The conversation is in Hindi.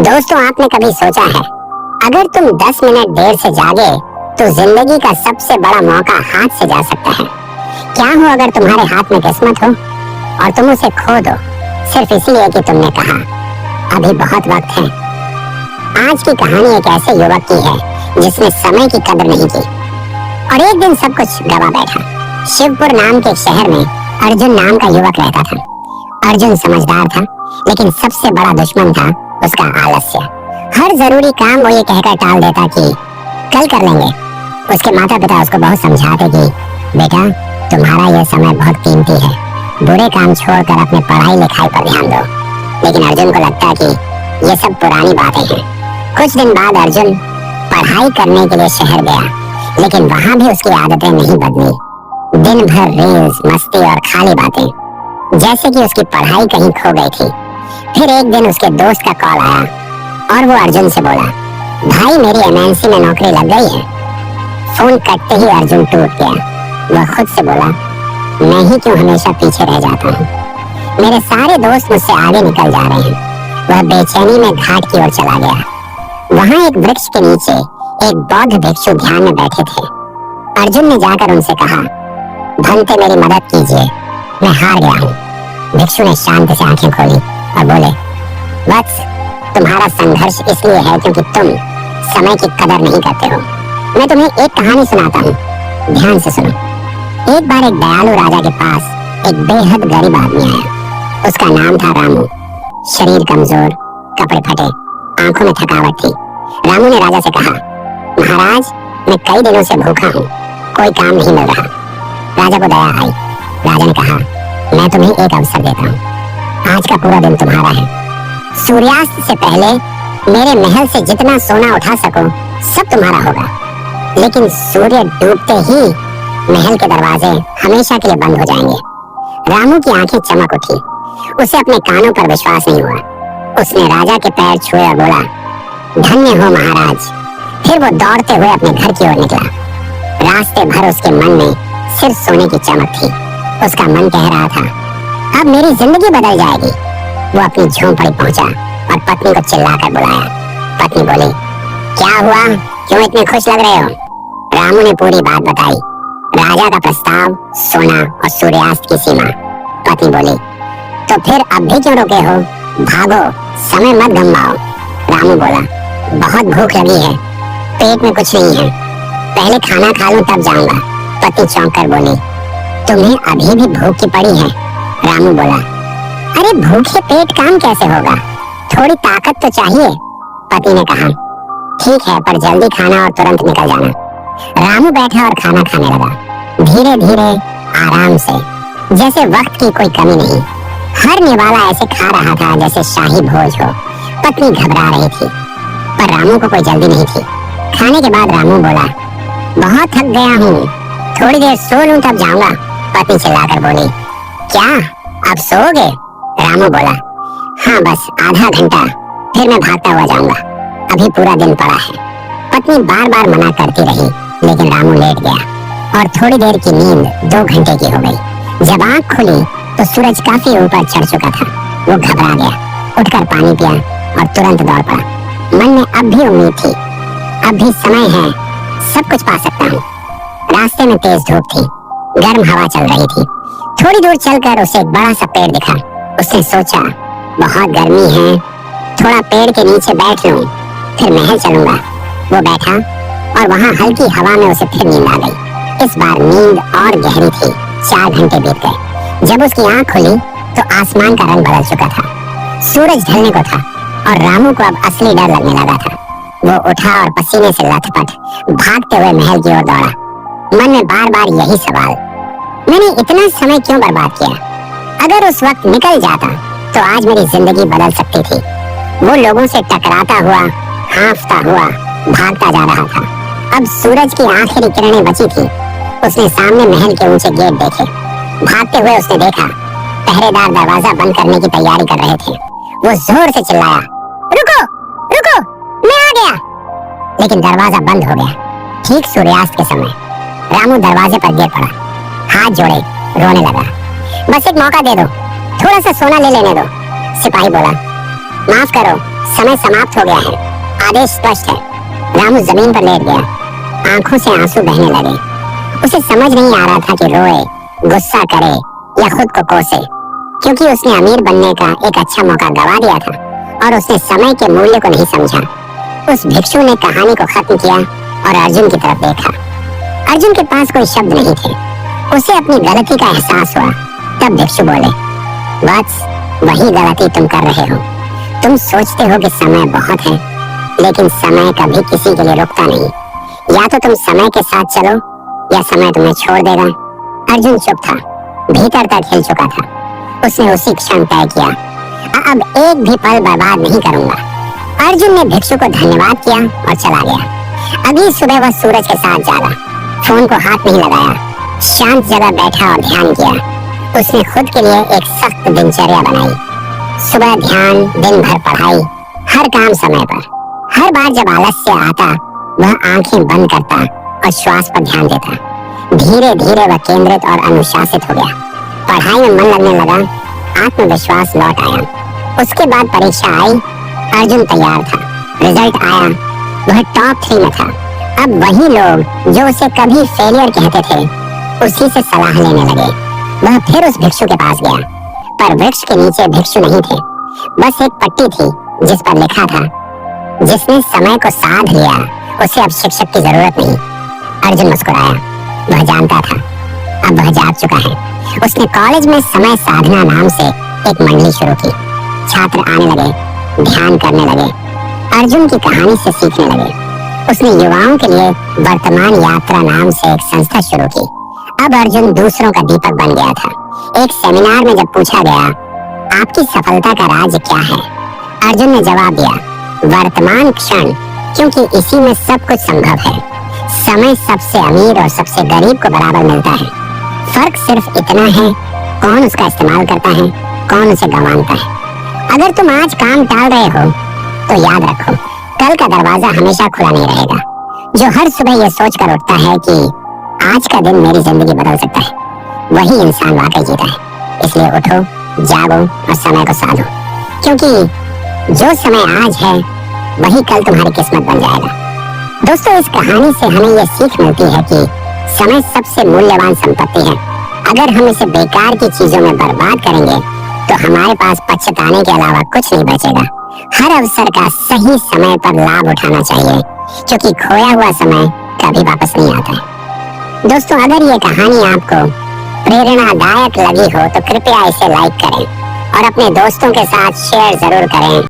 दोस्तों, आपने कभी सोचा है अगर तुम 10 मिनट देर से जागे तो जिंदगी का सबसे बड़ा मौका हाथ से जा सकता है। क्या हो अगर तुम्हारे हाथ में किस्मत हो और तुम उसे खो दो सिर्फ इसलिए कि तुमने कहा अभी बहुत वक्त है। आज की कहानी एक ऐसे युवक की है जिसने समय की कदर नहीं की और एक दिन सब कुछ गवा बैठा। शिवपुर नाम के शहर में अर्जुन नाम का युवक रहता था। अर्जुन समझदार था, लेकिन सबसे बड़ा दुश्मन था उसका आलस्य। हर जरूरी काम वो ये कहकर टाल देता कि कल कर लेंगे। उसके माता पिता उसको बहुत समझाते कि बेटा, तुम्हारा यह समय बहुत कीमती है, बुरे काम छोड़कर अपने पढ़ाई लिखाई पर ध्यान दो। लेकिन अर्जुन को लगता कि ये सब पुरानी बातें हैं। कुछ दिन बाद अर्जुन पढ़ाई करने के लिए शहर गया, लेकिन वहां भी उसकी आदतें नहीं बदली। दिन भर रील्स, मस्ती और खाली बातें, जैसे कि उसकी पढ़ाई कहीं खो गई थी। फिर एक दिन उसके दोस्त का कॉल आया और वो अर्जुन से बोला, भाई मेरी एमएनसी में नौकरी लग गई है। फोन कटते ही अर्जुन टूट गया। वह खुद से बोला, मैं ही क्यों हमेशा पीछे रह जाता हूँ। मेरे सारे दोस्त मुझसे आगे निकल जा रहे हैं। वह बेचैनी में घाट की ओर चला गया। वहां एक वृक्ष के नीचे एक बौद्ध भिक्षु ध्यान में बैठे थे। अर्जुन ने जाकर उनसे कहा, भंते मेरी मदद कीजिए, मैं हार गया हूँ। भिक्षु ने शांति से आंखें खोली और बोले, वत्स, तुम्हारा संघर्ष इसलिए है क्योंकि तुम समय की कदर नहीं करते हो। मैं तुम्हें एक कहानी सुनाता हूँ, ध्यान से सुनो। एक बार एक दयालु राजा के पास एक बेहद गरीब आदमी आया। उसका नाम था रामू। शरीर कमजोर, कपड़े फटे, आंखों में थकावट थी। रामू ने राजा से कहा, महाराज, मैं कई दिनों से भूखा हूँ, कोई काम नहीं मिल रहा। राजा को दया आई। राजा ने कहा, मैं तुम्हें एक अवसर देता हूँ, आज का पूरा दिन तुम्हारा है। सूर्यास्त से पहले मेरे महल से जितना सोना उठा सको सब तुम्हारा होगा, लेकिन सूर्य डूबते ही महल के दरवाजे हमेशा के लिए बंद हो जाएंगे। रामू की आंखें चमक उठी। उसे अपने कानों पर विश्वास नहीं हुआ। उसने राजा के पैर छुए और बोला, धन्य हो महाराज। फिर वो दौड़ते हुए अपने घर की ओर निकला। रास्ते भर उसके मन में सिर्फ सोने की चमक थी। उसका मन कह रहा था, अब मेरी जिंदगी बदल जाएगी। वो अपनी झोंपड़ी पहुंचा और पत्नी को चिल्लाकर बुलाया। पत्नी बोली, क्या हुआ, क्यों इतने खुश लग रहे हो? रामू ने पूरी बात बताई। राजा का प्रस्ताव, सोना और सूर्यास्त की सीमा। पत्नी बोली, तो फिर अब भी क्यों रुके हो? भागो, समय मत गंवाओ। रामू बोला, बहुत भूख लगी है, पेट में कुछ नहीं है, पहले खाना खा लूं तब जाऊंगा। पत्नी चौंक कर बोली, तुम्हें अभी भी भूख की पड़ी है? रामू बोला, अरे भूखे पेट काम कैसे होगा, थोड़ी ताकत तो चाहिए। पति ने कहा, ठीक है, पर जल्दी खाना और तुरंत निकल जाना। रामू बैठा और खाना खाने लगा, धीरे धीरे, आराम से, जैसे वक्त की कोई कमी नहीं। हर निवाला ऐसे खा रहा था जैसे शाही भोज हो। पत्नी घबरा रही थी, पर रामू को कोई जल्दी नहीं थी। खाने के बाद रामू बोला, बहुत थक गया हूँ, थोड़ी देर सो लूं तब जाऊंगा। पत्नी चिल्लाकर बोली, क्या अब सोओगे? रामू बोला, हाँ बस आधा घंटा, फिर मैं भागता हुआ जाऊंगा, अभी पूरा दिन पड़ा है। पत्नी बार बार मना करती रही, लेकिन रामू लेट गया और थोड़ी देर की नींद 2 घंटे की हो गई। जब आंख खुली तो सूरज काफी ऊपर चढ़ चुका था। वो घबरा गया, उठकर पानी पिया और तुरंत दौड़ पड़ा। मन में अब भी उम्मीद थी, अब भी समय है, सब कुछ पा सकता हूँ। रास्ते में तेज धूप थी, गर्म हवा चल रही थी। थोड़ी दूर चलकर उसे एक बड़ा सा पेड़ दिखा। उसने सोचा, बहुत गर्मी है, थोड़ा पेड़ के नीचे बैठ लूं, फिर महल चलूंगा। वो बैठा और वहां हल्की हवा में उसे फिर नींद आ गई। इस बार नींद और गहरी थी। 4 घंटे बीत गए। जब उसकी आंख खुली तो आसमान का रंग बदल चुका था, सूरज ढलने को था और रामू को अब असली डर लगने लगा था। वो उठा और पसीने से लथपथ भागते हुए महल की ओर दौड़ा। मन में बार बार यही सवाल, मैंने इतना समय क्यों बर्बाद किया? अगर उस वक्त निकल जाता तो आज मेरी जिंदगी बदल सकती थी। वो लोगों से टकराता हुआ, हांफता हुआ भागता जा रहा था। अब सूरज की आखिरी किरणें बची थी। उसने सामने महल के ऊंचे गेट देखे। भागते हुए उसने देखा, पहरेदार दरवाजा बंद करने की तैयारी कर रहे थे। वो जोर से चिल्लाया, रुको, रुको, मैं आ गया। लेकिन दरवाजा बंद हो गया। ठीक सूर्यास्त के समय रामू दरवाजे पर गिर पड़ा, हाथ जोड़े रोने लगा। बस एक मौका दे दो, थोड़ा सा सोना ले लेने दो। सिपाही बोला, माफ करो, समय समाप्त हो गया है, आदेश स्पष्ट है। रामू जमीन पर लेट गया, आंखों से आंसू बहने लगे। उसे समझ नहीं आ रहा था कि रोए, गुस्सा करे या खुद को कोसे, क्योंकि उसने अमीर बनने का एक अच्छा मौका गवा दिया था और उसने समय के मूल्य को नहीं समझा। उस भिक्षु ने कहानी को खत्म किया और अर्जुन की तरफ देखा। अर्जुन के पास कोई शब्द नहीं थे। उसे अपनी गलती का एहसास हुआ। तब भिक्षु बोले, वत्स, वही गलती तुम कर रहे हो। तुम सोचते हो कि समय बहुत है, लेकिन समय कभी किसी के लिए रुकता नहीं। या तो तुम समय के साथ चलो या समय तुम्हें छोड़ देगा। अर्जुन चुप था, भीतर तक हिल चुका था। उसने उसी क्षण तय किया, अब एक भी पल बर्बाद नहीं करूंगा। अर्जुन ने भिक्षु को धन्यवाद किया और चला गया। अगली सुबह वह सूरज के साथ जागा, फोन को हाथ नहीं लगाया, शांत जगह बैठा और ध्यान किया। उसने खुद के लिए एक सख्त दिनचर्या बनाई। सुबह ध्यान, दिन भर पढ़ाई, हर काम समय पर। हर बार जब आलस्य आता, वह आंखें बंद करता और श्वास पर ध्यान देता। धीरे धीरे वह केंद्रित और अनुशासित हो गया। पढ़ाई में मन लगने लगा, आत्मविश्वास लौट आया। उसके बाद परीक्षा आई, अर्जुन तैयार था। रिजल्ट आया, वह टॉप 3 में था। अब वही लोग जो उसे कभी फेलियर कहते थे, उसी से सलाह लेने लगे। वह फिर उस भिक्षु के पास गया, पर वृक्ष के नीचे भिक्षु नहीं थे। बस एक पट्टी थी जिस पर लिखा था, जिसने समय को साध लिया, उसे अब शिक्षक की जरूरत नहीं। अर्जुन मुस्कुराया। वह जानता था, अब वह जाग चुका है। उसने कॉलेज में समय साधना नाम से एक मंडली शुरू की। छात्र आने लगे, ध्यान करने लगे, अर्जुन की कहानी से सीखने लगे। उसने युवाओं के लिए वर्तमान यात्रा नाम से एक संस्था शुरू की। अब अर्जुन दूसरों का दीपक बन गया था। एक सेमिनार में जब पूछा गया, आपकी सफलता का राज क्या है, अर्जुन ने जवाब दिया, वर्तमान क्षण, क्योंकि इसी में सब कुछ संभव है। समय सबसे अमीर और सबसे गरीब को बराबर मिलता है। फर्क सिर्फ इतना है, कौन उसका इस्तेमाल करता है, कौन उसे गंवाता है। अगर तुम आज काम टाल रहे हो, तो याद रखो, कल का दरवाजा हमेशा खुला नहीं रहेगा। जो हर सुबह यह सोचकर उठता है कि आज का दिन मेरी जिंदगी बदल सकता है, वही इंसान वाकई जीता है। इसलिए उठो, जागो और समय को साधो, क्योंकि जो समय आज है, वही कल तुम्हारी किस्मत बन जाएगा। दोस्तों, इस कहानी से हमें यह सीख मिलती है कि समय सबसे मूल्यवान संपत्ति है। अगर हम इसे बेकार की चीजों में बर्बाद करेंगे, तो हमारे पास पछताने के अलावा कुछ नहीं बचेगा। हर अवसर का सही समय पर लाभ उठाना चाहिए, क्योंकि खोया हुआ समय कभी वापस नहीं आता है। दोस्तों, अगर ये कहानी आपको प्रेरणादायक लगी हो, तो कृपया इसे लाइक करें और अपने दोस्तों के साथ शेयर जरूर करें।